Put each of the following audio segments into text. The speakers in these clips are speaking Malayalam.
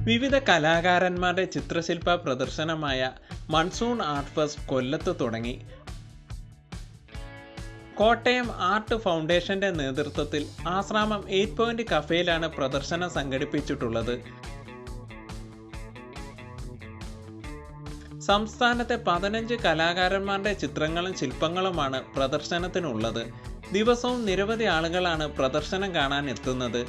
വിവിധ കലാകാരന്മാരുടെ ചിത്രശില്പ പ്രദർശനമായ മൺസൂൺ ആർട്ട് ഫെസ്റ്റ് കൊല്ലത്ത് തുടങ്ങി. കോട്ടയം ആർട്ട് ഫൗണ്ടേഷന്റെ നേതൃത്വത്തിൽ ആശ്രാമം 8 പോയിന്റ് കഫേയിലാണ് പ്രദർശനം സംഘടിപ്പിച്ചിട്ടുള്ളത്. സംസ്ഥാനത്തെ 15 കലാകാരന്മാരുടെ ചിത്രങ്ങളും ശില്പങ്ങളുമാണ് പ്രദർശനത്തിനുള്ളത്. ദിവസവും നിരവധി ആളുകളാണ് പ്രദർശനം കാണാൻ എത്തുന്നത്.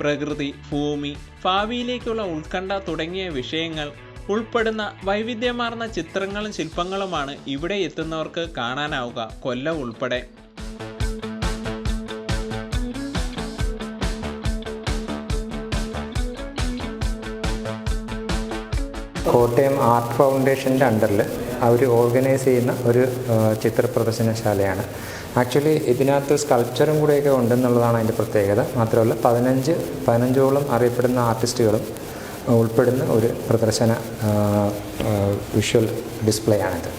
പ്രകൃതി, ഭൂമി, ഭാവിയിലേക്കുള്ള ഉത്കണ്ഠ തുടങ്ങിയ വിഷയങ്ങൾ ഉൾപ്പെടുന്ന വൈവിധ്യമാർന്ന ചിത്രങ്ങളും ശില്പങ്ങളുമാണ് ഇവിടെ എത്തുന്നവർക്ക് കാണാനാവുക, കൊല്ലം ഉൾപ്പെടെ. കോട്ടയം ആർട്ട് ഫൗണ്ടേഷൻ്റെ അണ്ടറിൽ അവർ ഓർഗനൈസ് ചെയ്യുന്ന ഒരു ചിത്ര പ്രദർശനശാലയാണ്. ആക്ച്വലി ഇതിനകത്ത് സ്കൾപ്ചറും കൂടെയൊക്കെ ഉണ്ടെന്നുള്ളതാണ് അതിൻ്റെ പ്രത്യേകത. മാത്രമല്ല 15ഓളം അറിയപ്പെടുന്ന ആർട്ടിസ്റ്റുകളും ഉൾപ്പെടുന്ന ഒരു പ്രദർശന വിഷ്വൽ ഡിസ്പ്ലേ ആണിത്.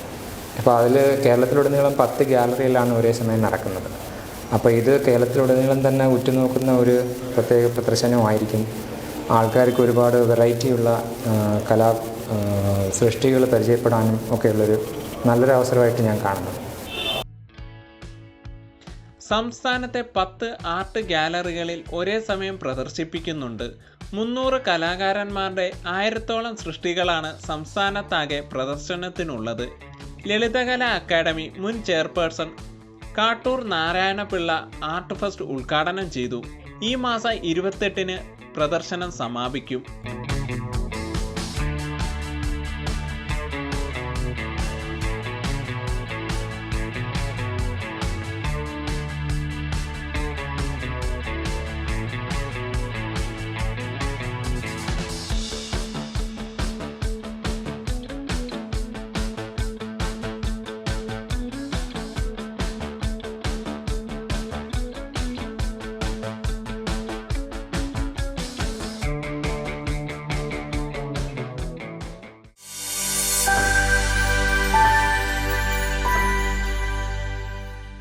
അപ്പോൾ അതിൽ കേരളത്തിലുടനീളം 10 ഗ്യാലറിയിലാണ് ഒരേ സമയം നടക്കുന്നത്. അപ്പോൾ ഇത് കേരളത്തിലുടനീളം തന്നെ ഉറ്റുനോക്കുന്ന ഒരു പ്രത്യേക പ്രദർശനമായിരിക്കും. ആൾക്കാർക്ക് ഒരുപാട് വെറൈറ്റിയുള്ള കലാ സൃഷ്ടികൾ പരിചയപ്പെടാനും ഒക്കെയുള്ളൊരു നല്ലൊരു അവസരമായിട്ട് ഞാൻ കാണുന്നു. സംസ്ഥാനത്തെ 10 ആർട്ട് ഗാലറികളിൽ ഒരേ സമയം പ്രദർശിപ്പിക്കുന്നുണ്ട്. 300 കലാകാരന്മാരുടെ 1000ഓളം സൃഷ്ടികളാണ് സംസ്ഥാനത്താകെ പ്രദർശനത്തിനുള്ളത്. ലളിതകലാ അക്കാദമി മുൻ chairperson Kattoor Narayana Pillai art fest ഉദ്ഘാടനം ചെയ്തു. ഈ മാസം 28-ന് പ്രദർശനം സമാപിക്കും.